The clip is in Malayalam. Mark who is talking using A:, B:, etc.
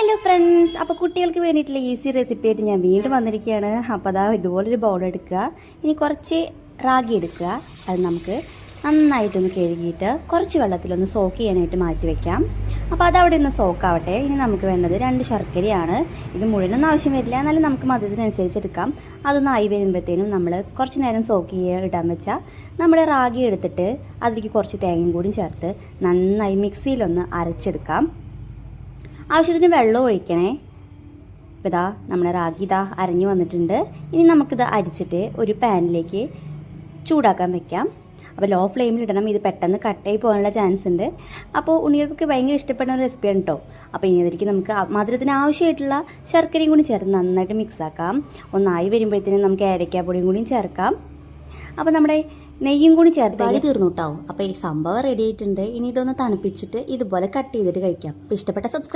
A: ഹലോ ഫ്രണ്ട്സ്, അപ്പോൾ കുട്ടികൾക്ക് വേണ്ടിയിട്ടുള്ള ഈസി റെസിപ്പി ആയിട്ട് ഞാൻ വീണ്ടും വന്നിരിക്കുകയാണ്. അപ്പോൾ അതാ ഇതുപോലൊരു ബൗൾ എടുക്കുക. ഇനി കുറച്ച് റാഗി എടുക്കുക. അത് നമുക്ക് നന്നായിട്ടൊന്ന് കഴുകിയിട്ട് കുറച്ച് വെള്ളത്തിലൊന്ന് സോക്ക് ചെയ്യാനായിട്ട് മാറ്റി വയ്ക്കാം. അപ്പോൾ അതവിടെ ഒന്ന് സോക്കാവട്ടെ. ഇനി നമുക്ക് വേണ്ടത് 2 ശർക്കരയാണ്. ഇത് മുഴുവനൊന്നും ആവശ്യം വരില്ല, എന്നാലും നമുക്ക് മധുരത്തിനനുസരിച്ച് എടുക്കാം. അതൊന്ന് ആയി വരുമ്പോഴത്തേനും നമ്മൾ കുറച്ച് നേരം സോക്ക് ഇടാൻ വെച്ചാൽ നമ്മുടെ റാഗി എടുത്തിട്ട് അതിലേക്ക് കുറച്ച് തേങ്ങയും കൂടി ചേർത്ത് നന്നായി മിക്സിയിലൊന്ന് അരച്ചെടുക്കാം. ആവശ്യത്തിന് വെള്ളം ഒഴിക്കണേ. ഇപ്പോൾ ഇതാ നമ്മുടെ റാഗി ഇതാ അരഞ്ഞു വന്നിട്ടുണ്ട്. ഇനി നമുക്കിത് അരിച്ചിട്ട് ഒരു പാനിലേക്ക് ചൂടാക്കാൻ വെക്കാം. അപ്പോൾ ലോ ഫ്ലെയിമിൽ ഇടണം. ഇത് പെട്ടെന്ന് കട്ടായി പോകാനുള്ള ചാൻസ് ഉണ്ട്. അപ്പോൾ ഉണ്ണികൾക്കൊക്കെ ഭയങ്കര ഇഷ്ടപ്പെടുന്ന ഒരു റെസിപ്പിയാണ് കേട്ടോ. അപ്പോൾ ഇനി അതിലേക്ക് നമുക്ക് മധുരത്തിന് ആവശ്യമായിട്ടുള്ള ശർക്കരയും കൂടി ചേർത്ത് നന്നായിട്ട് മിക്സാക്കാം. ഒന്നായി വരുമ്പോഴത്തേനും നമുക്ക് ഏലക്കാപ്പൊടിയും കൂടിയും ചേർക്കാം. അപ്പോൾ നമ്മുടെ നെയ്യും കൂടി ചേർത്ത് വഴി തീർന്നു കേട്ടോ. അപ്പോൾ ഈ സംഭവം റെഡി ആയിട്ടുണ്ട്. ഇനി ഇതൊന്ന് തണുപ്പിച്ചിട്ട് ഇതുപോലെ കട്ട് ചെയ്തിട്ട് കഴിക്കാം. അപ്പോൾ ഇഷ്ടപ്പെട്ട സബ്സ്ക്രൈബ്